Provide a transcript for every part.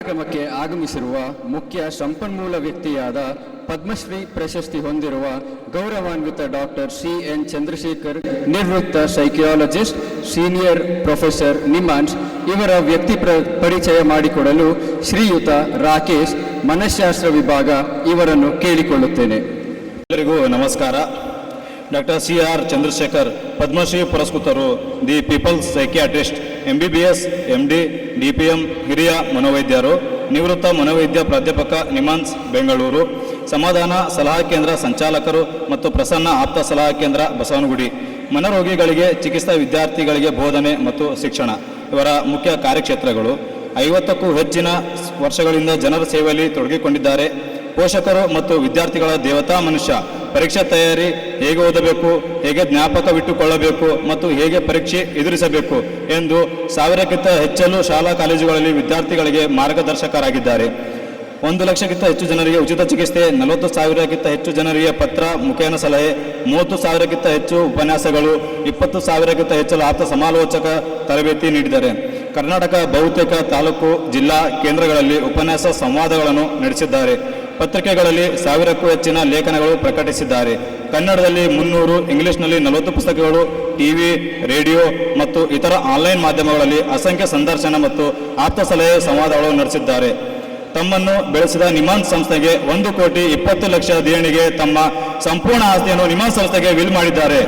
ಕಾರ್ಯಕ್ರಮಕ್ಕೆ ಆಗಮಿಸಿರುವ ಮುಖ್ಯ ಸಂಪನ್ಮೂಲ ವ್ಯಕ್ತಿಯಾದ ಪದ್ಮಶ್ರೀ ಪ್ರಶಸ್ತಿ ಹೊಂದಿರುವ ಗೌರವಾನ್ವಿತ ಡಾಕ್ಟರ್ CN ಚಂದ್ರಶೇಖರ್, ನಿವೃತ್ತ ಸೈಕಿಯಾಲಜಿಸ್ಟ್, ಸೀನಿಯರ್ ಪ್ರೊಫೆಸರ್ ನಿಮಾನ್ಸ್ ಇವರ ವ್ಯಕ್ತಿ ಪರಿಚಯ ಮಾಡಿಕೊಡಲು ಶ್ರೀಯುತ ರಾಕೇಶ್, ಮನಃಶಾಸ್ತ್ರ ವಿಭಾಗ ಇವರನ್ನು ಕೇಳಿಕೊಳ್ಳುತ್ತೇನೆ. ಎಲ್ಲರಿಗೂ ನಮಸ್ಕಾರ. ಡಾಕ್ಟರ್ CR ಚಂದ್ರಶೇಖರ್ ಪದ್ಮಶ್ರೀ ಪುರಸ್ಕೃತರು, the people's psychiatrist, MBBS, MD, DPM, ಹಿರಿಯ ಮನೋವೈದ್ಯರು, ನಿವೃತ್ತ ಮನೋವೈದ್ಯ ಪ್ರಾಧ್ಯಾಪಕ, ನಿಮಾನ್ಸ್ ಬೆಂಗಳೂರು, ಸಮಾಧಾನ ಸಲಹಾ ಕೇಂದ್ರ ಸಂಚಾಲಕರು ಮತ್ತು ಪ್ರಸನ್ನ ಆಪ್ತ ಸಲಹಾ ಕೇಂದ್ರ ಬಸವನಗುಡಿ, ಮನರೋಗಿಗಳಿಗೆ ಚಿಕಿತ್ಸಾ ವಿದ್ಯಾರ್ಥಿಗಳಿಗೆ ಬೋಧನೆ ಮತ್ತು ಶಿಕ್ಷಣ ಇವರ ಮುಖ್ಯ ಕಾರ್ಯಕ್ಷೇತ್ರಗಳು. 50ಕ್ಕೂ ಹೆಚ್ಚಿನ ವರ್ಷಗಳಿಂದ ಜನರ ಸೇವೆಯಲ್ಲಿ ತೊಡಗಿಕೊಂಡಿದ್ದಾರೆ. ಪೋಷಕರು ಮತ್ತು ವಿದ್ಯಾರ್ಥಿಗಳ ದೇವತಾ ಮನುಷ್ಯ. ಪರೀಕ್ಷಾ ತಯಾರಿ, ಹೇಗೆ ಓದಬೇಕು, ಹೇಗೆ ಜ್ಞಾಪಕವಿಟ್ಟುಕೊಳ್ಳಬೇಕು ಮತ್ತು ಹೇಗೆ ಪರೀಕ್ಷೆ ಎದುರಿಸಬೇಕು ಎಂದು 1000ಕ್ಕಿಂತ ಹೆಚ್ಚಲು ಶಾಲಾ ಕಾಲೇಜುಗಳಲ್ಲಿ ವಿದ್ಯಾರ್ಥಿಗಳಿಗೆ ಮಾರ್ಗದರ್ಶಕರಾಗಿದ್ದಾರೆ. 1 ಲಕ್ಷಕ್ಕಿಂತ ಹೆಚ್ಚು ಜನರಿಗೆ ಉಚಿತ ಚಿಕಿತ್ಸೆ, 40,000ಕ್ಕಿಂತ ಹೆಚ್ಚು ಜನರಿಗೆ ಪತ್ರ ಮುಖೇನ ಸಲಹೆ, 30,000ಕ್ಕಿಂತ ಹೆಚ್ಚು ಉಪನ್ಯಾಸಗಳು, 20,000ಕ್ಕಿಂತ ಹೆಚ್ಚು ಆಪ್ತ ಸಮಾಲೋಚಕ ತರಬೇತಿ ನೀಡಿದ್ದಾರೆ. ಕರ್ನಾಟಕ ಬಹುತೇಕ ತಾಲೂಕು, ಜಿಲ್ಲಾ ಕೇಂದ್ರಗಳಲ್ಲಿ ಉಪನ್ಯಾಸ ಸಂವಾದಗಳನ್ನು ನಡೆಸಿದ್ದಾರೆ. ಪತ್ರಿಕೆಗಳಲ್ಲಿ 1000ಕ್ಕೂ ಹೆಚ್ಚಿನ ಲೇಖನಗಳು ಪ್ರಕಟಿಸಿದ್ದಾರೆ. ಕನ್ನಡದಲ್ಲಿ 300, ಇಂಗ್ಲಿಷ್ನಲ್ಲಿ 40 ಪುಸ್ತಕಗಳು, TV, ರೇಡಿಯೋ ಮತ್ತು ಇತರ ಆನ್ಲೈನ್ ಮಾಧ್ಯಮಗಳಲ್ಲಿ ಅಸಂಖ್ಯ ಸಂದರ್ಶನ ಮತ್ತು ಆಪ್ತ ಸಲಹೆ ಸಂವಾದಗಳು ನಡೆಸಿದ್ದಾರೆ. ತಮ್ಮನ್ನು ಬೆಳೆಸಿದ ನಿಮಾನ್ಸ್ ಸಂಸ್ಥೆಗೆ 1,20,00,000 ದೇಣಿಗೆ ತಮ್ಮ ಸಂಪೂರ್ಣ ಆಸ್ತಿಯನ್ನು ನಿಮಾನ್ಸ್ ಸಂಸ್ಥೆಗೆ ವಿಲ್ ಮಾಡಿದ್ದಾರೆ.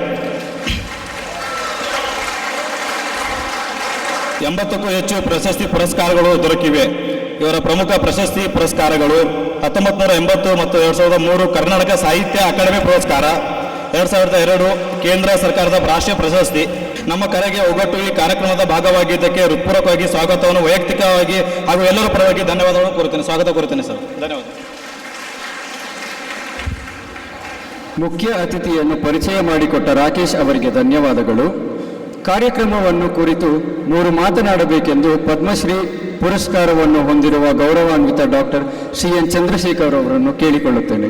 80ಕ್ಕೂ ಹೆಚ್ಚು ಪ್ರಶಸ್ತಿ ಪುರಸ್ಕಾರಗಳು ದೊರಕಿವೆ. ಇವರ ಪ್ರಮುಖ ಪ್ರಶಸ್ತಿ ಪುರಸ್ಕಾರಗಳು: 1980 ಮತ್ತು 2003 ಕರ್ನಾಟಕ ಸಾಹಿತ್ಯ ಅಕಾಡೆಮಿ ಪುರಸ್ಕಾರ, 2002 ಕೇಂದ್ರ ಸರ್ಕಾರದ ರಾಷ್ಟ್ರೀಯ ಪ್ರಶಸ್ತಿ. ನಮ್ಮ ಕರೆಗೆ ಒಗ್ಗಟ್ಟು ಈ ಕಾರ್ಯಕ್ರಮದ ಭಾಗವಾಗಿದ್ದಕ್ಕೆ ಹೃತ್ಪೂರ್ವಕವಾಗಿ ಸ್ವಾಗತವನ್ನು ವೈಯಕ್ತಿಕವಾಗಿ ಹಾಗೂ ಎಲ್ಲರ ಪರವಾಗಿ ಧನ್ಯವಾದಗಳನ್ನು ಕೋರುತ್ತೇನೆ. ಸ್ವಾಗತ ಕೋರುತ್ತೇನೆ ಸರ್. ಧನ್ಯವಾದ. ಮುಖ್ಯ ಅತಿಥಿಯನ್ನು ಪರಿಚಯ ಮಾಡಿಕೊಟ್ಟ ರಾಕೇಶ್ ಅವರಿಗೆ ಧನ್ಯವಾದಗಳು. ಕಾರ್ಯಕ್ರಮವನ್ನು ಕುರಿತು 3 ಮಾತನಾಡಬೇಕೆಂದು ಪದ್ಮಶ್ರೀ ಪುರಸ್ಕಾರವನ್ನು ಹೊಂದಿರುವ ಗೌರವಾನ್ವಿತ ಡಾಕ್ಟರ್ CN ಚಂದ್ರಶೇಖರ್ ಅವರನ್ನು ಕೇಳಿಕೊಳ್ಳುತ್ತೇನೆ.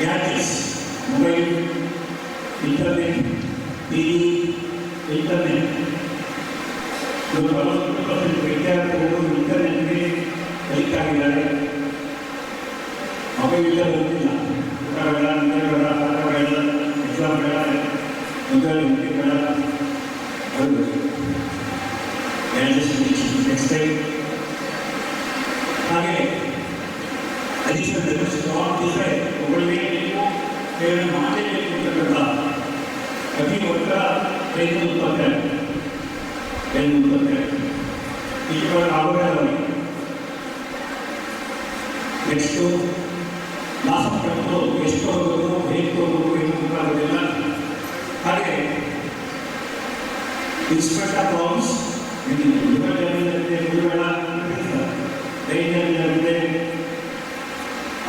Gadgets, mobile, internet, TV, internet. ಇವರು 40% ವಿದ್ಯಾರ್ಥಿಗಳು ಇಂಟರ್ನೆಟ್ಗೆ ಕಲಿತಾಗಿದ್ದಾರೆ. ಮೊಬೈಲ್ ಇಲ್ಲ ಬಂದಿಲ್ಲ, ಊಟ ಬೇಡ, ನಿದ್ದೆ ಬೇಡ, ಪಾಠ ಬೇಡ, ಎಕ್ಸಾಮ್ ಬೇಡ, ಮೊಬೈಲ್ ಹಿಂದಿ ಬೇಡ, ಅದು ನೆಕ್ಸ್ಟ್ ಟೈಮ್. ಹಾಗೆ ಅಡಿಷನಲ್ ಸ್ಟ್ರಾಂಗ್ ಡಿಸೈರ್ ಒಬ್ಬಳಿಗೆ ನೀವು ಏನು ಮಾಡಲೇಬೇಕು ಅಂತಕ್ಕಂಥ ಪ್ರತಿ ಒಬ್ಬರ ಕೈಯಿಂದ ಉತ್ಪತ್ತಿ ಈಗ ಆಗೋಲ್ಲ. ನೆಕ್ಸ್ಟು ಲಾಸ್ಟ್ ಕಟ್ಟು ಎಷ್ಟು ಹೋಗಬೇಕು, ಹೇಗೆ ಹೋಗಬೇಕು, ಏನು ಗೊತ್ತಾಗೋದಿಲ್ಲ. ಹಾಗೆ ಇನ್ಸ್ಪೆಕ್ಟ್ ಆಫ್ ಪ್ರಾಬ್ಲಮ್ಸ್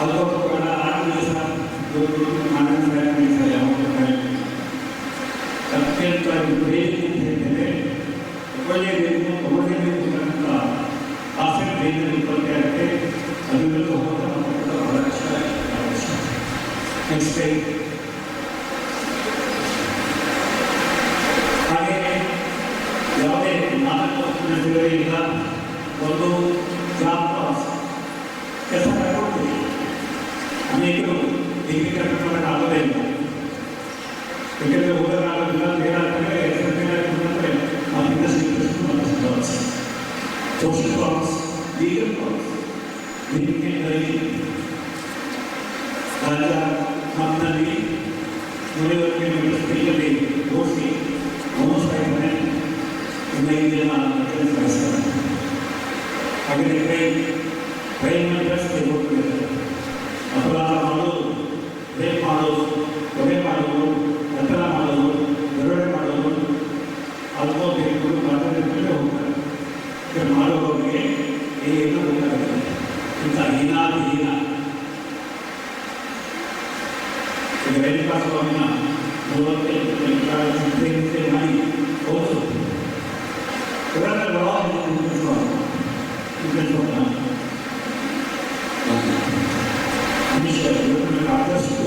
ಅಲ್ಪಬೇಡ 6 ದಿವಸ ಅತ್ಯಂತ ಹೇಳ್ತೇನೆ. ಒಳ್ಳೆಯದೇನು ತಗೊಳ್ಳೇಬೇಕು ಅಂತ ಆಸಕ್ತಿ ಏನೇನು ಉತ್ಪತ್ತಿ ಆಗುತ್ತೆ ಅದನ್ನೆಲ್ಲ ಬಹಳ ಕಷ್ಟ. ನೆಕ್ಸ್ಟ್ ಹಾಗೆ ಯಾವುದೇ 4 ವರ್ಷದ ಇಲ್ಲ ಒಂದು ಜಾಬ್ ಕೆಲಸ ಕಟ್ಕೊಡ್ತೀವಿ. ಅನೇಕರು ಡಿಗ್ರಿ ಕಟ್ಕೊಳ್ಳೋಕೆ ಆಗೋದೇ ಇಲ್ಲ, ಯಾಕೆಂದರೆ ಓದೋಕ್ಕಾಗೋದಿಲ್ಲ, ಬೇರೆ ಸರ್ಕಾರ ಅದರಿಂದ ಸೋಷಿಯಲ್ ಪ್ರಾಬ್ಲಮ್ಸ್, ಲೀಗಲ್ ಪ್ರಾಬ್ಲಮ್ಸ್, ರಾಜ್ಯ ನಮ್ಮಲ್ಲಿ ನುಡಿವರಿಗೆ ಸ್ತ್ರೀಯಲ್ಲಿ ಓಡಿಸಿ ಹೋಮಿಸ್ತಾ ಇದ್ದಾನೆ. ಇನ್ನು 5 ಜನ ಕಳಿಸ್ತಾರೆ. ಹಾಗೆ ಕ್ರೈಮ್ ಜಾಸ್ತಿ ಹೋಗ್ತಿದ್ದಾರೆ. ಅಪರಾಧ ಮಾಡೋದು, ರೇಪ್ ಮಾಡೋದು, ಕೊಲೆ ಮಾಡೋದು, ಕತ್ತಲ ಮಾಡೋದು, ದರೋಡೆ ಮಾಡೋದು, ಅಲ್ಪಬೇಕು ಮಾತಾಡಿದ್ರೆ ಹೋಗ್ತಾರೆ. ಮಾಡೋರಿಗೆ ಏನು ಗೊತ್ತಾಗುತ್ತೆ. ಇಂಥ ಹೀನಾದ ಹೀನ ಈಗ ರೇಣುಕಾ ಸ್ವಾಮಿನ 35 ಮಾಡಿ ಹೋದು ಆದಷ್ಟು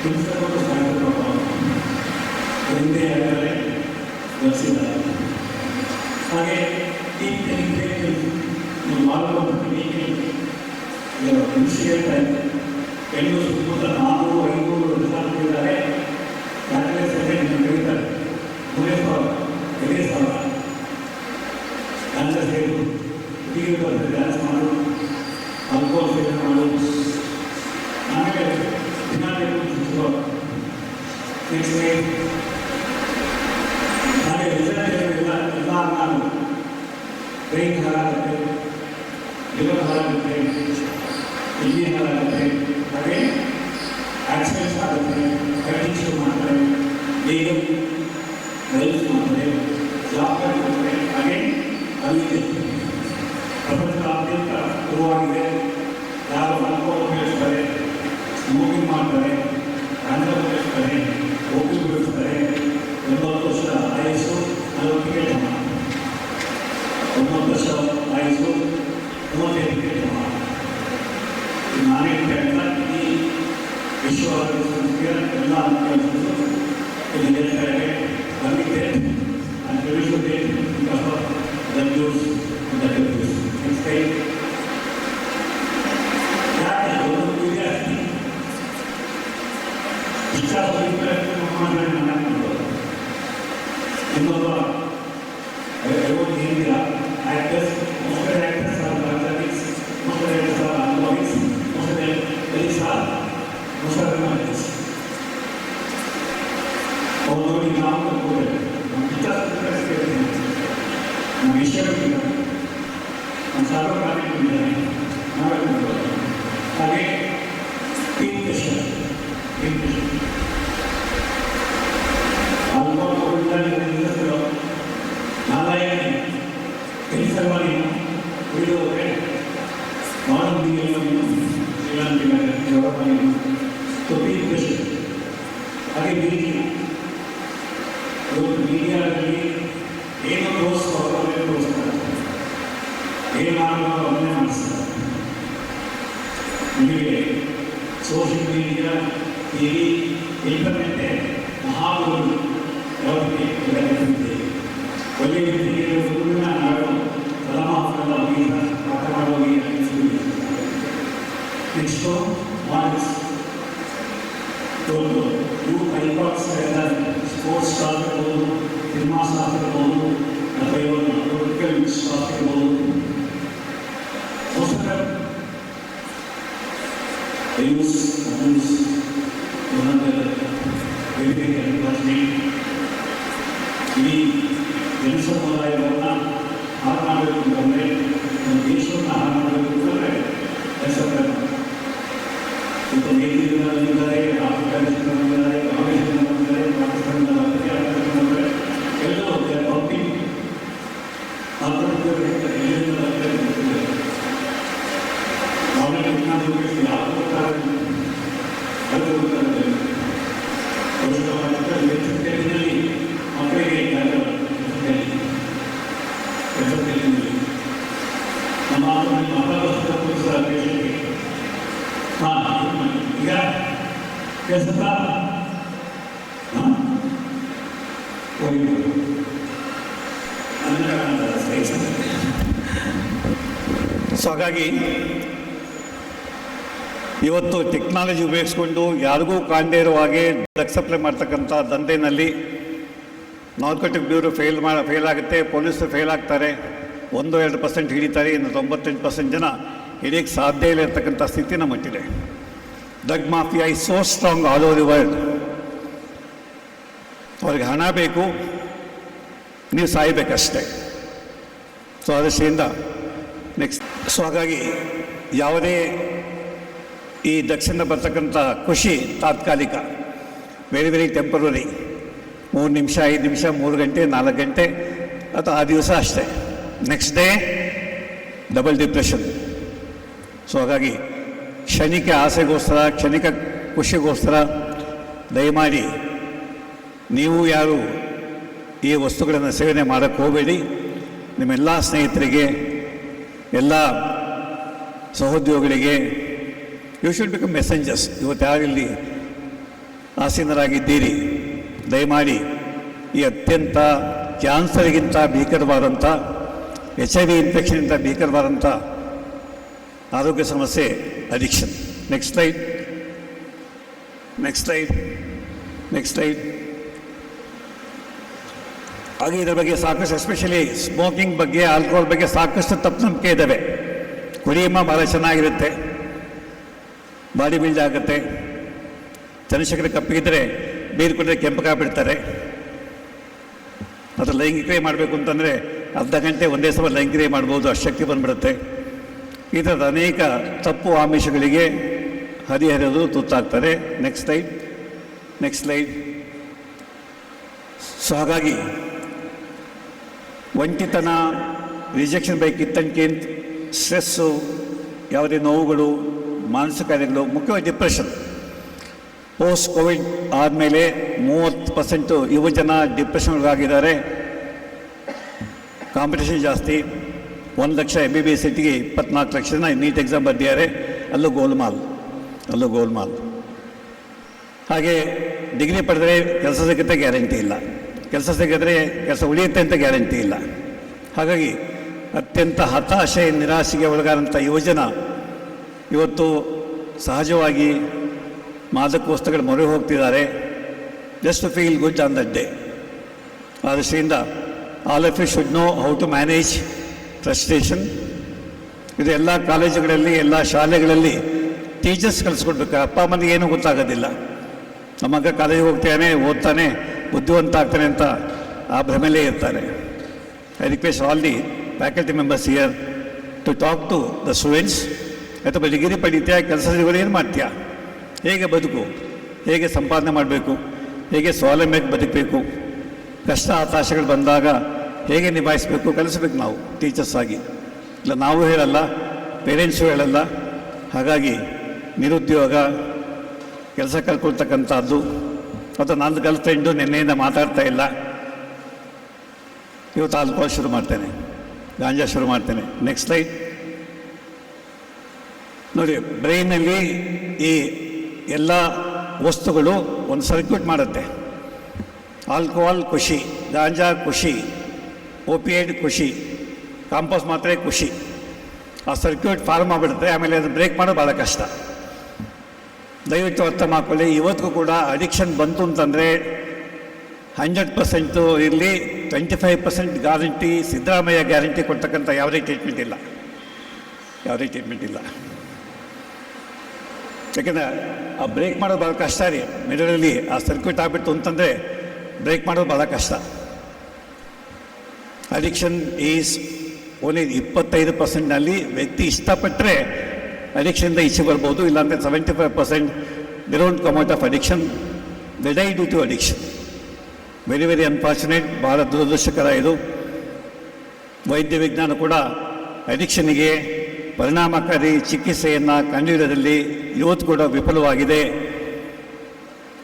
ಹಿಂಸೆಗಳು ಹಿಂದೆ ಆಗಲೇ ಬಳಸಿದ್ದಾರೆ. ಹಾಗೆ ಕೃಷಿ ಹೇಳ್ತಾ ಇದ್ದಾರೆ. ಕೆಲವು ಸುತ್ತಮುತ್ತ 400-500 ರಿಸಾರ್ಟ್ಗಳಿದ್ದಾರೆ. ಯಾಕಂದರೆ ಸಭೆ ಕರೀತಾರೆ 5,000 ಡ್ಯಾನ್ಸರ್ ಸೇರು, ಹುಡುಗಿರು ಬರ್ತಾರೆ, ಡ್ಯಾನ್ಸ್ ಮಾಡು, ಆಲ್ಕೋಹಾಲ್ ಸೇವನೆ ಮಾಡು, ಆಮೇಲೆ ದಿನಾಂಕ ನೆಕ್ಸ್ಟ್ ಹಾಗೆ ರಿಸಲ್ಟ್ ಎಲ್ಲ ನಾನು ಬ್ರೈನ್ ಹಾಳಾಗುತ್ತೆ, ಲಿವರ್ ಹಾಳಾಗುತ್ತೆ, ಕಿಡ್ನಿ ಹಾಳಾಗುತ್ತೆ, ಹಾಗೆ ಆಕ್ಸಿಡೆಂಟ್ಸ್ ಆಗುತ್ತೆ, ಕಟಿಂಗ್ಸ್ ಮಾಡ್ತಾರೆ, ಲೀಗಲ್ ಹೆಲ್ತ್ ಮಾಡ್ತಾರೆ, ಜಾಬ್ ಮಾಡ್ತಾರೆ. ಹಾಗೆ ಅಲ್ಲಿ ಪ್ರಪಂಚದಾದ್ಯಂತ ಶುರುವಾಗಿದೆ. ಯಾರು ಆಲ್ಕೋಹಾಲ್ ಬೆಳೆಸ್ತಾರೆ, ಸ್ಮೋಕಿಂಗ್ ಮಾಡ್ತಾರೆ, ಕ್ಯಾನ್ಸರ್ ಬೆಳೆಸ್ತಾರೆ, ಓಪಿ ಬೆಳೆಸ್ತಾರೆ. 90 ವರ್ಷ ಆಯಸ್ಸು 40ಗೆ ಸಮ, 90 ವರ್ಷ ಆಯಸ್ಸು 35ಗೆ ಸಮ. ನಾನೇ ಹೇಳ್ತಾ ಈ ವಿಶ್ವ ಆರೋಗ್ಯ ಸಂಸ್ಥೆಯ ಎಲ್ಲ ಅಂಶಗಳು ಇದು ಹೇಳ್ತಾ ಇದೆ. ಅದಕ್ಕೆ ನಾನು ತಿಳಿಸುತ್ತೆ ದಂಜೂಸ್ ಅಂತ ತಿಳಿಸ್ ನೆಕ್ಸ್ಟ್ ಟೈಮ್ ಯಾಕೆ ಒಂದು ವಿದ್ಯಾರ್ಥಿ ಇನ್ನೊಬ್ಬ ಏನಿಲ್ಲ actors, most actors are mathematics, most actors are economics, most colleagues are most mathematics. ಅವ್ರು ನೋಡಿ ನಾವು ಕಲ್ತ್ಕೊಳ್ತೇವೆ, ನಮ್ಮ ವಿಚಾರ ನಮ್ಮ ವಿಷಯ ನಮ್ಮ ಸಾರ್ವಕಾಲಿಕ ಇದ್ದಾನೆ ನಾವೇ ಕಲ್ತ್ಕೊಳ್ಳೋದು. ಹಾಗೆ ಟೀಮ್ ಪ್ರೆಷರ್ ನಾರಾಯಣ ಕೆಲಸವಾಗಿ ಉಳಿದವರೆ ಮಾನವೀಯವನ್ನು ಶ್ರೀಲಂಕೆಯನ್ನು ತೊಪ್ಪಿ ಪ್ರೆಷರ್. ಹಾಗೆ ಮೀಡಿಯಾದಲ್ಲಿ ಏನು ತೋರಿಸ್ತಾರೆ, ಏನು ಮಾಡಬೇಕು ಅದನ್ನೇ ಮಾಡಿಸ್ತಾರೆ. ನಿಮಗೆ ಸೋಷಿಯಲ್ ಮೀಡಿಯಾ ಹೀಗೆ ಇಂಟರ್ನೆಟ್ಟೆ ಮಹಾಗುರು ಯಾವತ್ತಿಗೆ ಬೆಳೆದಿದೆ ಒಳ್ಳೆಯ ರೀತಿಗೆ ಗುರುವಿನ ನಾಡು ಕಲಾಮಾಸದ ವೀರ ಮಾತನಾಡುವ ನೆಕ್ಸ್ಟು ಮಾರ್ಕ್ಸ್ ತೋರು ಇವು ಐಪಾಕ್ಸ್ ಸ್ಪೋರ್ಟ್ಸ್ ಸ್ಟಾರ್ ಇರ್ಬೋದು ಸಿನಿಮಾ ಸ್ಟಾರ್ ಇರ್ಬೋದು ಅಥವಾ ಇವರು ಪೊಲಿಟಿಕಲ್ ಸ್ಟಾರ್ ಇರ್ಬೋದು ಹೊಸದಾಗಿ ಯೂಸ್ ಅಬ್ಯೂಸ್ ಇಡೀ ಜನಸಮುದಾಯವನ್ನು ಹಾಳು ಮಾಡಬೇಕು ಅಂತಂದರೆ ಒಂದು ದೇಶವನ್ನು ಹಾಳು ಮಾಡಬೇಕು ಅಂತಂದರೆ ಜನಸಂಖ್ಯೆ ಇವತ್ತು ನೇತೃತ್ವ ಬಂದಿದ್ದಾರೆ, ಆಫ್ರಿಕಾ ದೇಶದಿಂದ ಬಂದಿದ್ದಾರೆ, ಬಾಂಗ್ಲಾದೇಶದಿಂದ ಬಂದಿದ್ದಾರೆ, ಪಾಕಿಸ್ತಾನದಿಂದ ಬಂದಿದ್ದಾರೆ, ಎಲ್ಲರೂ ಪಂಪಿಂಗ್ ಎಲ್ಲಿಂದ ನಾವೇ ಯಾವ ಕೊಡ್ತಾರೆ ಅದು ಕೊಡ್ತಾರೆ ನೇತೃತ್ವದಲ್ಲಿ ಮಕ್ಕಳಿಗೆ ನಮ್ಮ ಮಕ್ಕಳ ದೇಶಕ್ಕೆ ಈಗ ಕೆಲಸ ಸೊ ಹಾಗಾಗಿ ಇವತ್ತು ಟೆಕ್ನಾಲಜಿ ಉಪಯೋಗಿಸ್ಕೊಂಡು ಯಾರಿಗೂ ಕಾಣದೇ ಇರೋ ಹಾಗೆ ಡ್ರಗ್ ಸಪ್ಲೈ ಮಾಡ್ತಕ್ಕಂಥ ದಂಧೆಯಲ್ಲಿ ನಾರ್ಕೋಟಿಕ್ ಬ್ಯೂರೋ ಫೇಲ್ ಆಗುತ್ತೆ, ಪೊಲೀಸರು ಫೇಲ್ ಆಗ್ತಾರೆ, 1-2% ಹಿಡಿತಾರೆ, ಇನ್ನು 98% ಜನ ಹಿಡಿಯೋಕ್ಕೆ ಸಾಧ್ಯ ಇಲ್ಲ ಇರ್ತಕ್ಕಂಥ ಸ್ಥಿತಿ ನಮ್ಮಟ್ಟಿದೆ. Drug mafia is so strong all over the world. ಅವ್ರಿಗೆ ಹಣ ಬೇಕು, ನೀವು ಸಾಯಬೇಕಷ್ಟೇ. ಸೊ ಅದರಿಂದ ನೆಕ್ಸ್ಟ್ ಹಾಗಾಗಿ ಯಾವುದೇ ಈ ಡ್ರಗ್ಸಿಂದ ಬರ್ತಕ್ಕಂಥ ಖುಷಿ ತಾತ್ಕಾಲಿಕ, ವೆರಿ ಟೆಂಪರರಿ, 3 ನಿಮಿಷ 5 ನಿಮಿಷ 3 ಗಂಟೆ 4 ಗಂಟೆ ಅಥವಾ ಆ ದಿವಸ ಅಷ್ಟೇ. Next day double depression. So ಹಾಗಾಗಿ ಕ್ಷಣಿಕ ಆಸೆಗೋಸ್ಕರ, ಕ್ಷಣಿಕ ಖುಷಿಗೋಸ್ಕರ ದಯಮಾಡಿ ನೀವು ಯಾರು ಈ ವಸ್ತುಗಳನ್ನು ಸೇವನೆ ಮಾಡೋಕ್ಕೆ ಹೋಗಬೇಡಿ. ನಿಮ್ಮೆಲ್ಲ ಸ್ನೇಹಿತರಿಗೆ, ಎಲ್ಲ ಸಹೋದ್ಯೋಗಿಗಳಿಗೆ ಯು ಶುಡ್ ಬಿಕಮ್ ಮೆಸೆಂಜರ್ಸ್. ಇವತ್ತು ಯಾರಿಲ್ಲಿ ಆಸೀನರಾಗಿದ್ದೀರಿ, ದಯಮಾಡಿ ಈ ಅತ್ಯಂತ ಕ್ಯಾನ್ಸರ್ಗಿಂತ ಭೀಕರವಾದಂಥ, HIV ಇನ್ಫೆಕ್ಷನ್ಗಿಂತ ಭೀಕರವಾದಂಥ ಆರೋಗ್ಯ ಸಮಸ್ಯೆ ಅಡಿಕ್ಷನ್. Next slide. ಹಾಗೆ ಇದರ ಬಗ್ಗೆ ಸಾಕಷ್ಟು, ಎಸ್ಪೆಷಲಿ ಸ್ಮೋಕಿಂಗ್ ಬಗ್ಗೆ, ಆಲ್ಕೋಹಾಲ್ ಬಗ್ಗೆ ಸಾಕಷ್ಟು ತಪ್ಪು ನಂಬಿಕೆ ಇದ್ದಾವೆ. ಕುಡಿಯಮ್ಮ ಭಾಳ ಚೆನ್ನಾಗಿರುತ್ತೆ, ಬಾಡಿ ಬಿಲ್ಡ್ ಆಗುತ್ತೆ, ಚಂದ್ರಶೇಖರ ಕಪ್ಪಿಗಿದ್ದರೆ ನೀರು ಕುಡಿದ್ರೆ ಕೆಂಪಗಾಗ್ಬಿಡ್ತಾರೆ. ಅದು ಲೈಂಗಿಕ ಮಾಡಬೇಕು ಅಂತಂದರೆ ಅರ್ಧ ಗಂಟೆ ಒಂದೇ ಸಲ ಲೈಂಗಿಕ ಮಾಡ್ಬೋದು, ಅಶಕ್ತಿ ಬಂದ್ಬಿಡುತ್ತೆ. ಈ ಥರದ ಅನೇಕ ತಪ್ಪು ಆಮಿಷಗಳಿಗೆ ಹರಿಹರಿದು ತುತ್ತಾಗ್ತಾರೆ. Next slide. ಸೊ ಹಾಗಾಗಿ ಒಂಟಿತನ, ರಿಜೆಕ್ಷನ್ ಬೈ ಕಿತ್ತಂಕಿಂತ, ಸ್ಟ್ರೆಸ್ಸು, ಯಾವುದೇ ನೋವುಗಳು, ಮಾನಸಿಕ ಕಾರ್ಯಗಳು, ಮುಖ್ಯವಾಗಿ ಡಿಪ್ರೆಷನ್. ಪೋಸ್ಟ್ ಕೋವಿಡ್ ಆದಮೇಲೆ 30% ಯುವಜನ ಡಿಪ್ರೆಷನ್ಗಾಗಿದ್ದಾರೆ. ಕಾಂಪಿಟೇಷನ್ ಜಾಸ್ತಿ. 1 ಲಕ್ಷ MBBS ಸೀಟಿಗೆ 24 ಲಕ್ಷ ಜನ ನೀಟ್ ಎಕ್ಸಾಮ್ ಬರೆದಿದ್ದಾರೆ. ಅಲ್ಲೂ ಗೋಲ್ಮಾಲ್. ಹಾಗೆ ಡಿಗ್ರಿ ಪಡೆದರೆ ಕೆಲಸ ಸಿಗುತ್ತೆ ಗ್ಯಾರಂಟಿ ಇಲ್ಲ, ಕೆಲಸ ಸಿಕ್ಕಿದ್ರೆ ಕೆಲಸ ಉಳಿಯುತ್ತೆ ಅಂತ ಗ್ಯಾರಂಟಿ ಇಲ್ಲ. ಹಾಗಾಗಿ ಅತ್ಯಂತ ಹತಾಶೆ, ನಿರಾಶೆಗೆ ಒಳಗಾದಂಥ ಯುವಜನ ಇವತ್ತು ಸಹಜವಾಗಿ ಮಾದಕ ವಸ್ತುಗಳ ಮೊರೆ ಹೋಗ್ತಿದ್ದಾರೆ, just to feel good on that day. ಆದ್ದರಿಂದ all of you should know how to manage frustration. ಇದು ಎಲ್ಲ ಕಾಲೇಜುಗಳಲ್ಲಿ, ಎಲ್ಲ ಶಾಲೆಗಳಲ್ಲಿ ಟೀಚರ್ಸ್ ಕಲಿಸ್ಕೊಡ್ಬೇಕು. ಅಪ್ಪ ಅಮ್ಮನಿಗೆ ಏನೂ ಗೊತ್ತಾಗೋದಿಲ್ಲ. ನಮ್ಮ ಮಗ ಕಾಲೇಜಿಗೆ ಹೋಗ್ತಾನೆ, ಓದ್ತಾನೆ, ಬುದ್ಧಿವಂತ ಆಗ್ತಾನೆ ಅಂತ ಆ ಭ್ರಮೆಲೇ ಇರ್ತಾರೆ. I request all the faculty members here to talk to the students. ಅಥವಾ ಡಿಗ್ರಿ ಪಡಿತೀಯಾ, ಕೆಲಸ ಸಿಗೋದು ಏನು ಮಾಡ್ತೀಯಾ, ಹೇಗೆ ಬದುಕು, ಹೇಗೆ ಸಂಪಾದನೆ ಮಾಡಬೇಕು, ಹೇಗೆ ಸ್ವಾವಲಂಬಿಯಾಗಿ ಬದುಕಬೇಕು, ಕಷ್ಟ ಹತಾಶೆಗಳು ಬಂದಾಗ ಹೇಗೆ ನಿಭಾಯಿಸಬೇಕು ಕಲಿಸ್ಬೇಕು ನಾವು ಟೀಚರ್ಸ್ ಆಗಿ. ಇಲ್ಲ ನಾವು ಹೇಳಲ್ಲ, ಪೇರೆಂಟ್ಸು ಹೇಳಲ್ಲ. ಹಾಗಾಗಿ ನಿರುದ್ಯೋಗ, ಕೆಲಸ ಕಳ್ಕೊಳ್ತಕ್ಕಂಥದ್ದು. ಅಥವಾ ನನ್ನ ಗರ್ಲ್ ಫ್ರೆಂಡು ನಿನ್ನೆಯಿಂದ ಮಾತಾಡ್ತಾ ಇಲ್ಲ, ಇವತ್ತು ಆಲ್ಕೋಹಾಲ್ ಶುರು ಮಾಡ್ತೇನೆ, ಗಾಂಜಾ ಶುರು ಮಾಡ್ತೇನೆ. ನೆಕ್ಸ್ಟ್ ಸ್ಲೈಡ್ ನೋಡಿ. ಬ್ರೈನಲ್ಲಿ ಈ ಎಲ್ಲ ವಸ್ತುಗಳು ಒಂದು ಸರ್ಕ್ಯೂಟ್ ಮಾಡುತ್ತೆ. ಆಲ್ಕೋಹಾಲ್ ಖುಷಿ, ಗಾಂಜಾ ಖುಷಿ, ಓಪಿಯೈಡ್ ಖುಷಿ, ಕಾಂಪೋಸ್ ಮಾತ್ರೆ ಖುಷಿ. ಆ ಸರ್ಕ್ಯೂಟ್ ಫಾರ್ಮ್ ಆಗಿಬಿಡುತ್ತೆ. ಆಮೇಲೆ ಅದು ಬ್ರೇಕ್ ಮಾಡೋದು ಭಾಳ ಕಷ್ಟ. ದಯವಿಟ್ಟು ಅರ್ಥ ಮಾಡ್ಕೊಳ್ಳಿ. ಇವತ್ತಿಗೂ ಕೂಡ ಅಡಿಕ್ಷನ್ ಬಂತು ಅಂತಂದರೆ 100% ಇರಲಿ, 25% ಗ್ಯಾರಂಟಿ, ಸಿದ್ದರಾಮಯ್ಯ ಗ್ಯಾರಂಟಿ ಕೊಡ್ತಕ್ಕಂಥ ಯಾವುದೇ ಟ್ರೀಟ್ಮೆಂಟ್ ಇಲ್ಲ. ಯಾಕೆಂದರೆ ಆ ಬ್ರೇಕ್ ಮಾಡೋದು ಭಾಳ ಕಷ್ಟ ರೀ. ಮಿಡಲಲ್ಲಿ ಆ ಸರ್ಕ್ಯೂಟ್ ಆಗಿಬಿಟ್ಟು ಅಂತಂದರೆ ಬ್ರೇಕ್ ಮಾಡೋದು ಭಾಳ ಕಷ್ಟ. ಅಡಿಕ್ಷನ್ ಈಸ್ ಓನ್ಲಿ 25%ನಲ್ಲಿ ವ್ಯಕ್ತಿ ಇಷ್ಟಪಟ್ಟರೆ ಅಡಿಕ್ಷನ್ದ ಈಚೆ ಬರ್ಬೋದು. ಇಲ್ಲಾಂದರೆ 75% they don't come out of addiction, they die due to addiction. Very very unfortunate. ಭಾಳ ದುರದೃಷ್ಟಕರ ಇದು. ವೈದ್ಯ ವಿಜ್ಞಾನ ಕೂಡ ಅಡಿಕ್ಷನ್ನಿಗೆ ಪರಿಣಾಮಕಾರಿ ಚಿಕಿತ್ಸೆಯನ್ನು ಕಂಡುಹಿಡಿಯೋದ್ರಲ್ಲಿ ಇವತ್ತು ಕೂಡ ವಿಫಲವಾಗಿದೆ.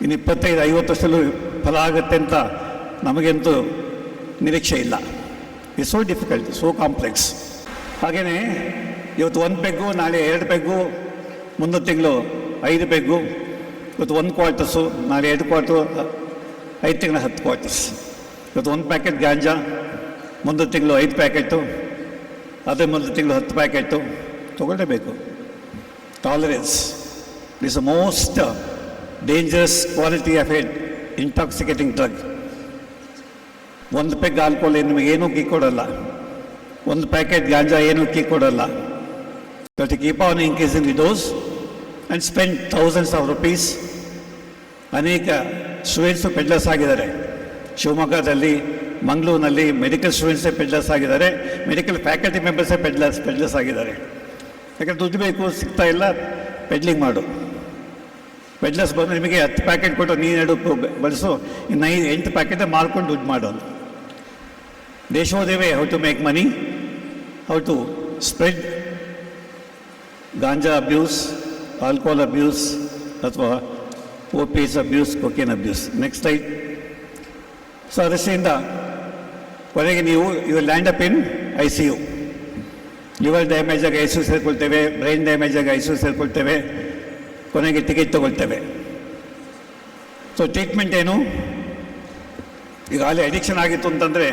ಇನ್ನು 25-50 ವರ್ಷದಲ್ಲೂ ಫಲ ಆಗುತ್ತೆ ಅಂತ ನಮಗಂತೂ ನಿರೀಕ್ಷೆ ಇಲ್ಲ. It's so difficult, so complex. ಹಾಗೆಯೇ ಇವತ್ತು 1 ಪೆಗ್ಗು, ನಾಳೆ 2 ಪೆಗ್ಗು, ಮುಂದೊಂದು ತಿಂಗಳು 5 ಪೆಗ್ಗು. ಇವತ್ತು 1 ಕ್ವಾರ್ಟರ್ಸು, ನಾಳೆ 2 ಕ್ವಾರ್ಟರು, 5 ತಿಂಗಳ 10 ಕ್ವಾರ್ಟರ್ಸ್. ಇವತ್ತು 1 ಪ್ಯಾಕೆಟ್ ಗಾಂಜಾ, ಮುಂದೊಂದು ತಿಂಗಳು 5 ಪ್ಯಾಕೆಟು, ಅದೇ ಮುಂದೊಂದು ತಿಂಗಳು 10 ಪ್ಯಾಕೆಟು ತೊಗೊಳ್ಳೇಬೇಕು. Tolerance is the most dangerous quality of a intoxicating drug. 1 peg alcohol ನಿಮಗೇನೂ ಕಿಕ್ ಕೊಡಲ್ಲ, 1 ಪ್ಯಾಕೆಟ್ ಗಾಂಜಾ ಏನೂ ಕಿಕ್ ಕೊಡಲ್ಲ. But keep on increasing the dose and spend thousands of rupees. ಅನೇಕ ಸ್ಟೂಡೆಂಟ್ಸು ಪೆಡ್ಲರ್ಸ್ ಆಗಿದ್ದಾರೆ. ಶಿವಮೊಗ್ಗದಲ್ಲಿ, ಮಂಗಳೂರಿನಲ್ಲಿ ಮೆಡಿಕಲ್ ಸ್ಟೂಡೆಂಟ್ಸೇ ಪೆಡ್ಲರ್ಸ್ ಆಗಿದ್ದಾರೆ. ಮೆಡಿಕಲ್ ಫ್ಯಾಕಲ್ಟಿ ಮೆಂಬರ್ಸೇ ಪೆಡ್ಲರ್ಸ್ ಆಗಿದ್ದಾರೆ. ಯಾಕಂದರೆ ದುಡ್ಡು ಬೇಕು, ಸಿಗ್ತಾ ಇಲ್ಲ, ಪೆಡ್ಲಿಂಗ್ ಮಾಡು. ಪೆಡ್ಲರ್ಸ್ ಬಂದು ನಿಮಗೆ 10 ಪ್ಯಾಕೆಟ್ ಕೊಟ್ಟು ನೀನು 2 ಬಳಸು, ಇನ್ನು 8 ಪ್ಯಾಕೆಟೇ ಮಾರ್ಕೊಂಡು ದುಡ್ಡು ಮಾಡೋದು. They show the way how to make money, how to spread ganja abuse, alcohol abuse ಅಥವಾ opiates abuse, cocaine abuse. Next slide. So ಅದರಿಂದ ಕೊನೆಗೆ ನೀವು land up in ICU. Liver damage ಆಗಿ ICU ಸೇರಿಕೊಳ್ತೇವೆ, ಬ್ರೈನ್ ಡ್ಯಾಮೇಜ್ ಆಗಿ ICU ಸೇರಿಕೊಳ್ತೇವೆ, ಕೊನೆಗೆ ticket ತೊಗೊಳ್ತೇವೆ. So treatment ಏನು? ಈಗ ಅಲ್ಲಿ ಅಡಿಕ್ಷನ್ ಆಗಿತ್ತು ಅಂತಂದರೆ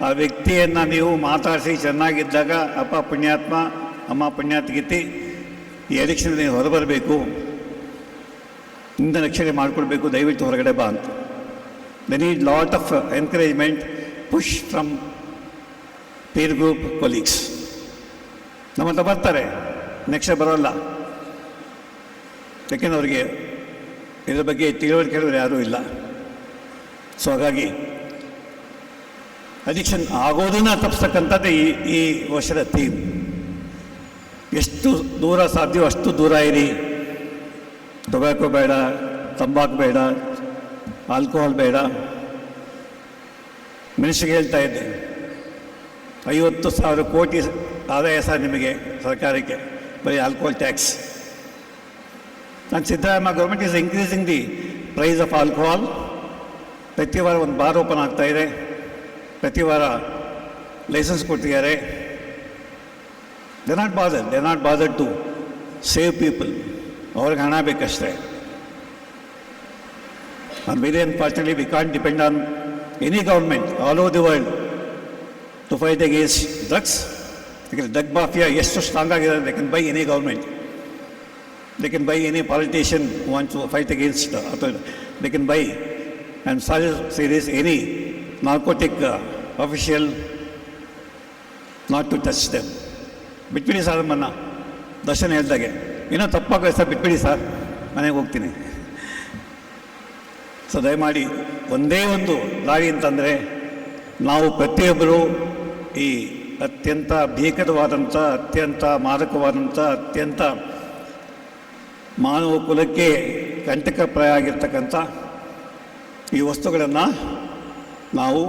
ಆ ವ್ಯಕ್ತಿಯನ್ನು ನೀವು ಮಾತಾಡಿಸಿ ಚೆನ್ನಾಗಿದ್ದಾಗ, ಅಪ್ಪ ಪುಣ್ಯಾತ್ಮ, ಅಮ್ಮ ಪುಣ್ಯಾತ್ಗಿತ್ತಿ, ಈ ಅಡಿಕ್ಷನ್ ನೀವು ಹೊರಬರಬೇಕು, ಇಂದ ರಕ್ಷಣೆ ಮಾಡಿಕೊಡ್ಬೇಕು, ದಯವಿಟ್ಟು ಹೊರಗಡೆ ಬಾ ಅಂತ. They need lot of encouragement, push from peer group colleagues. ನಮ್ಮ ಹತ್ರ ಬರ್ತಾರೆ, ನೆಕ್ಸ್ಟ್ ಬರೋಲ್ಲ. ಯಾಕೆಂದ್ರೆ ಅವರಿಗೆ ಇದ್ರ ಬಗ್ಗೆ ತಿಳುವಳಿಕೆ ಹೇಳಿದ್ರೆ ಯಾರೂ ಇಲ್ಲ. ಸೊ ಹಾಗಾಗಿ ಅಡಿಕ್ಷನ್ ಆಗೋದನ್ನು ತಪ್ಪಿಸ್ತಕ್ಕಂಥದ್ದೇ ಈ ವರ್ಷದ ಥೀಮ್. ಎಷ್ಟು ದೂರ ಸಾಧ್ಯವೋ ಅಷ್ಟು ದೂರ ಇರಿ. ಟೊಬ್ಯಾಕೊ ಬೇಡ, ತಂಬಾಕು ಬೇಡ, ಆಲ್ಕೋಹಾಲ್ ಬೇಡ. ಮನುಷ್ಯಗೆ ಹೇಳ್ತಾ ಇದ್ದೆ, 50,000 ಕೋಟಿ ಆದಾಯ ಸಹ ನಿಮಗೆ ಸರ್ಕಾರಕ್ಕೆ ಬರೀ ಆಲ್ಕೋಹಾಲ್ ಟ್ಯಾಕ್ಸ್. ನಾನು Siddaramaiah government is increasing the price of alcohol. ಪ್ರತಿ ವಾರ ಒಂದು ಬಾರ್ ಓಪನ್ ಆಗ್ತಾಯಿದೆ, ಪ್ರತಿ ವಾರ ಲೈಸೆನ್ಸ್ ಕೊಟ್ಟಿದ್ದಾರೆ. They not bother to save people. ಅವ್ರಿಗೆ ಹಣ ಬೇಕಷ್ಟೇ. And very unfortunately, we can't depend on any government all over the world to fight against drugs. Because drug mafia ಎಷ್ಟು ಸ್ಟ್ರಾಂಗ್ ಆಗಿದೆ, they can buy any government. They can buy any politician who wants to fight against, they can buy and say this any narcotic official not to touch them. ಬಿಟ್ಬಿಡಿ sir ನಮ್ಮನ್ನ, ದರ್ಶನ ಹೇಳ್ದಾಗೆ. ಏನೋ ತಪ್ಪಾಗ sir ಬಿಟ್ಬಿಡಿ sir, ಮನೆಗೆ ಹೋಗ್ತೀನಿ. So ದಯಮಾಡಿ ಒಂದೇ ಒಂದು ದಾರಿ ಅಂತಂದರೆ, ನಾವು ಪ್ರತಿಯೊಬ್ಬರು ಈ ಅತ್ಯಂತ ಭೀಕರವಾದಂಥ, ಅತ್ಯಂತ ಮಾರಕವಾದಂಥ, ಅತ್ಯಂತ ಮಾನವ ಕುಲಕ್ಕೆ ಕಂಟಕಪ್ರಾಯ ಆಗಿರ್ತಕ್ಕಂಥ ಈ ವಸ್ತುಗಳನ್ನು ನಾವು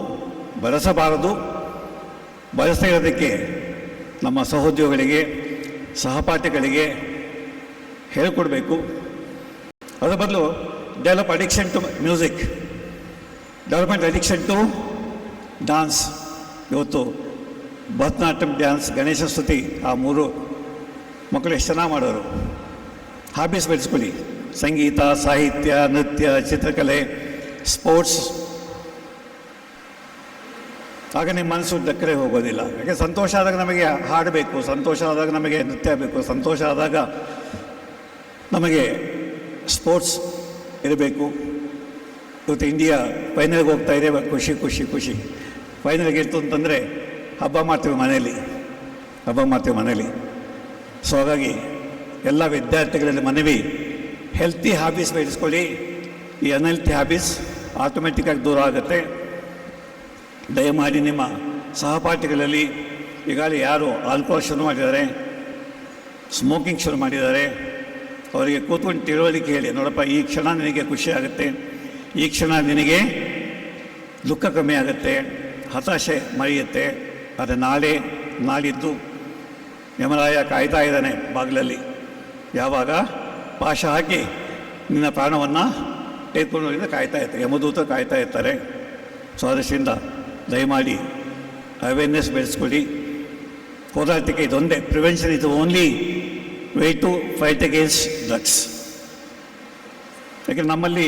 ಬಳಸಬಾರದು. ಬಳಸ್ತಾ ಇರೋದಕ್ಕೆ ನಮ್ಮ ಸಹೋದ್ಯೋಗಿಗಳಿಗೆ, ಸಹಪಾಠಿಗಳಿಗೆ ಹೇಳಿಕೊಡ್ಬೇಕು. ಅದರ ಬದಲು develop addiction to music, development addiction to dance. ಇವತ್ತು ಭರತನಾಟ್ಯಂ ಡ್ಯಾನ್ಸ್, ಗಣೇಶ ಸ್ತುತಿ, ಆ 3 ಮಕ್ಕಳು ಎಷ್ಟು ಚೆನ್ನಾಗಿ ಮಾಡೋರು. ಹಾಬೀಸ್ ಬೆಳೆಸ್ಕೊಳ್ಳಿ. ಸಂಗೀತ, ಸಾಹಿತ್ಯ, ನೃತ್ಯ, ಚಿತ್ರಕಲೆ, ಸ್ಪೋರ್ಟ್ಸ್, ಆಗ ನಿಮ್ಮ ಮನಸ್ಸು ದಕ್ಕರೆ ಹೋಗೋದಿಲ್ಲ. ಯಾಕೆ ಸಂತೋಷ ಆದಾಗ ನಮಗೆ ಹಾಡಬೇಕು, ಸಂತೋಷ ಆದಾಗ ನಮಗೆ ನೃತ್ಯ ಬೇಕು, ಸಂತೋಷ ಆದಾಗ ನಮಗೆ ಸ್ಪೋರ್ಟ್ಸ್ ಇರಬೇಕು. ಇವತ್ತು ಇಂಡಿಯಾ ಫೈನಲ್ಗೆ ಹೋಗ್ತಾ ಇದೆ, ಖುಷಿ ಖುಷಿ ಖುಷಿ. ಫೈನಲ್ಗೆ ಇತ್ತು ಅಂತಂದರೆ ಹಬ್ಬ ಮಾಡ್ತೀವಿ ಮನೇಲಿ. ಸೊ ಹಾಗಾಗಿ ಎಲ್ಲ ವಿದ್ಯಾರ್ಥಿಗಳಲ್ಲಿ ಮನವಿ, ಹೆಲ್ತಿ ಹ್ಯಾಬಿಟ್ಸ್ ಬೆಳೆಸ್ಕೊಳ್ಳಿ. ಈ ಅನ್ಹೆಲ್ತಿ ಹ್ಯಾಬಿಟ್ಸ್ ಆಟೋಮೆಟಿಕ್ಕಾಗಿ ದೂರ ಆಗುತ್ತೆ. ದಯಮಾಡಿ ನಿಮ್ಮ ಸಹಪಾಠಿಗಳಲ್ಲಿ ಈಗಾಗಲೇ ಯಾರು ಆಲ್ಕೋಹಾಲ್ ಶುರು ಮಾಡಿದ್ದಾರೆ, ಸ್ಮೋಕಿಂಗ್ ಶುರು ಮಾಡಿದ್ದಾರೆ, ಅವರಿಗೆ ಕೂತ್ಕೊಂಡು ತಿಳುವಳಿಕೆ ಹೇಳಿ, ನೋಡಪ್ಪ ಈ ಕ್ಷಣ ನಿನಗೆ ಖುಷಿ ಆಗುತ್ತೆ, ಈ ಕ್ಷಣ ನಿನಗೆ ದುಃಖ ಕಮ್ಮಿ ಆಗುತ್ತೆ, ಹತಾಶೆ ಮರೆಯುತ್ತೆ. ಆದರೆ ನಾಳಿದ್ದು ಯಮರಾಯ ಕಾಯ್ತಾ ಇದ್ದಾನೆ ಬಾಗಿಲಲ್ಲಿ, ಯಾವಾಗ ಪಾಶ ಹಾಕಿ ನಿನ್ನ ಪ್ರಾಣವನ್ನು ತೆಗೆದುಕೊಂಡು ಕಾಯ್ತಾ ಇರ್ತಾರೆ, ಯಮದೂತ ಕಾಯ್ತಾ ಇರ್ತಾರೆ. ಸೊ ಅದರಿಂದ ದಯಮಾಡಿ ಅವೇರ್ನೆಸ್ ಬೆಳೆಸ್ಕೊಳ್ಳಿ. ಹೋರಾಟಕ್ಕೆ ಇದೊಂದೇ, prevention is only way to fight against drugs. ಯಾಕೆಂದರೆ ನಮ್ಮಲ್ಲಿ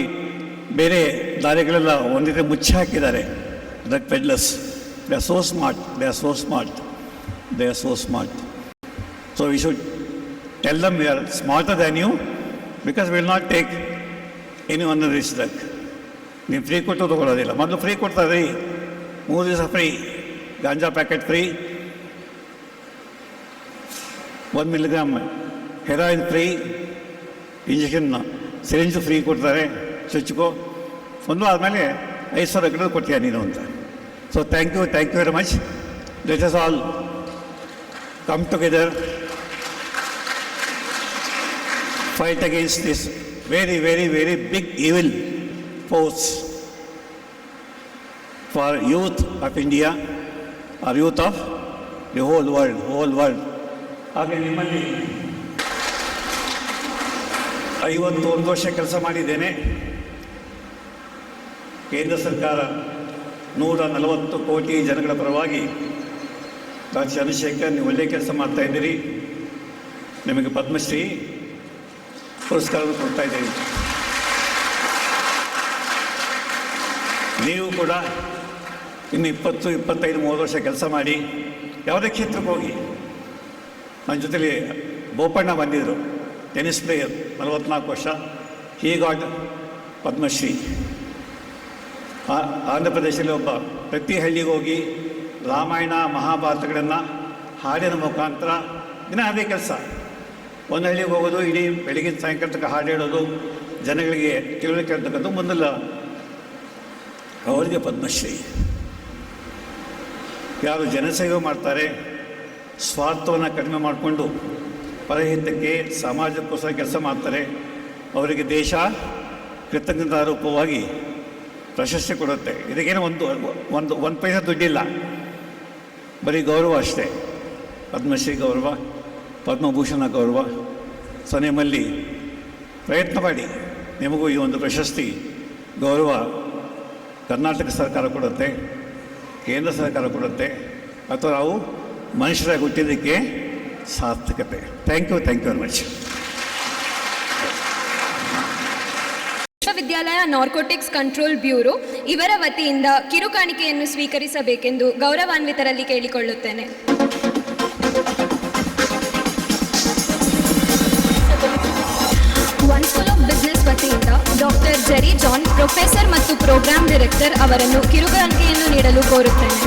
ಬೇರೆ ದಾರಿಗಳೆಲ್ಲ ಒಂದಿದೆ ಮುಚ್ಚಿ ಹಾಕಿದ್ದಾರೆ. Drug peddlers, they are so smart. So we should tell them we are smarter than you, because will not take any one rich drug. ನೀವು free ಕೊಟ್ಟು ತೊಗೊಳ್ಳೋದಿಲ್ಲ. ಮೊದಲು ಫ್ರೀ ಕೊಡ್ತಾರೆ, 3 ದಿವಸ free, ganja packet free, 1 milligram heroin free, injection syringe free ಕೊಡ್ತಾರೆ, ಚುಚ್ಕೋ. ಒಂದು ಆದಮೇಲೆ 5,000 ಕೊಡ್ತೀಯ ನೀನು ಅಂತ. So thank you very much. Let us all come together, fight against this very very very big evil force for youth of India or youth of the whole world. ಹಾಗೆ ನಿಮ್ಮಲ್ಲಿ 51 ವರ್ಷ ಕೆಲಸ ಮಾಡಿದ್ದೇನೆ. ಕೇಂದ್ರ ಸರ್ಕಾರ 140 ಕೋಟಿ ಜನಗಳ ಪರವಾಗಿ ಡಾಕ್ಟರ್ ಚಂದ್ರಶೇಖರ್, ನೀವು ಒಳ್ಳೆಯ ಕೆಲಸ ಮಾಡ್ತಾ ಇದ್ದೀರಿ. ನಿಮಗೆ ಪದ್ಮಶ್ರೀ ಪುರಸ್ಕಾರವನ್ನು ಕೊಡ್ತಾ ಇದ್ದೀರಿ. ನೀವು ಕೂಡ ಇನ್ನು 20, 25, 30 ವರ್ಷ ಕೆಲಸ ಮಾಡಿ ಯಾವುದೇ ಕ್ಷೇತ್ರಕ್ಕೆ ಹೋಗಿ. ನನ್ನ ಜೊತೆಲಿ ಬೋಪಣ್ಣ ಬಂದಿದ್ದರು, ಟೆನ್ನಿಸ್ ಪ್ಲೇಯರ್, 44 ವರ್ಷ, ಹೀ ಗಾಟ್ ಪದ್ಮಶ್ರೀ. ಆಂಧ್ರ ಪ್ರದೇಶದಲ್ಲಿ ಒಬ್ಬ ಪ್ರತಿ ಹಳ್ಳಿಗೆ ಹೋಗಿ ರಾಮಾಯಣ ಮಹಾಭಾರತಗಳನ್ನು ಹಾಡಿನ ಮುಖಾಂತರ ದಿನ ಅದೇ ಕೆಲಸ. ಒಂದು ಹಳ್ಳಿಗೆ ಹೋಗೋದು, ಇಡೀ ಬೆಳಗಿನ ಸಾಯಂಕಾಲ ತನಕ ಹಾಡು ಹೇಳೋದು, ಜನಗಳಿಗೆ ತಿಳುವಳಿಕೆ ಅಂತಕ್ಕಂಥ ಮುಂದೆಲ್ಲ ಅವರಿಗೆ ಪದ್ಮಶ್ರೀ. ಯಾರು ಜನಸೇವೆ ಮಾಡ್ತಾರೆ, ಸ್ವಾರ್ಥವನ್ನು ಕಡಿಮೆ ಮಾಡಿಕೊಂಡು ಪರಹಿತಕ್ಕೆ ಸಮಾಜಕ್ಕೋಸ್ಕರ ಕೆಲಸ ಮಾಡ್ತಾರೆ, ಅವರಿಗೆ ದೇಶ ಕೃತಜ್ಞತಾ ರೂಪವಾಗಿ ಪ್ರಶಸ್ತಿ ಕೊಡುತ್ತೆ. ಇದಕ್ಕೇನು ಒಂದು ಪೈಸೆ ದುಡ್ಡಿಲ್ಲ, ಬರೀ ಗೌರವ ಅಷ್ಟೇ. ಪದ್ಮಶ್ರೀ ಗೌರವ, ಪದ್ಮಭೂಷಣ ಗೌರವ. ಸೊ ನಿಮ್ಮಲ್ಲಿ ಪ್ರಯತ್ನ ಮಾಡಿ, ನಿಮಗೂ ಈ ಒಂದು ಪ್ರಶಸ್ತಿ ಗೌರವ ಕರ್ನಾಟಕ ಸರ್ಕಾರ ಕೊಡುತ್ತೆ, ಕೇಂದ್ರ ಸರ್ಕಾರ ಕೊಡುತ್ತೆ, ಅಥವಾ ನಾವು ಮನುಷ್ಯರಾಗಿ ಹುಟ್ಟಿದ್ದಕ್ಕೆ ಸಾರ್ಥಕತೆ. Thank you very much. ವಿಶ್ವವಿದ್ಯಾಲಯ ನಾರ್ಕೋಟಿಕ್ಸ್ ಕಂಟ್ರೋಲ್ ಬ್ಯೂರೋ ಇವರ ವತಿಯಿಂದ ಕಿರುಕಾಣಿಕೆಯನ್ನು ಸ್ವೀಕರಿಸಬೇಕೆಂದು ಗೌರವಾನ್ವಿತರಲ್ಲಿ ಕೇಳಿಕೊಳ್ಳುತ್ತೇನೆ. ಒನ್ ಸ್ಕೂಲ್ ಆಫ್ ಬಿಸ್ನೆಸ್ ವತಿಯಿಂದ ಡಾಕ್ಟರ್ ಜೆರಿ ಜಾನ್, ಪ್ರೊಫೆಸರ್ ಮತ್ತು ಪ್ರೋಗ್ರಾಂ ಡೈರೆಕ್ಟರ್ ಅವರನ್ನು ಕಿರುಕಾಣಿಕೆಯನ್ನು ನೀಡಲು ಕೋರುತ್ತೇನೆ.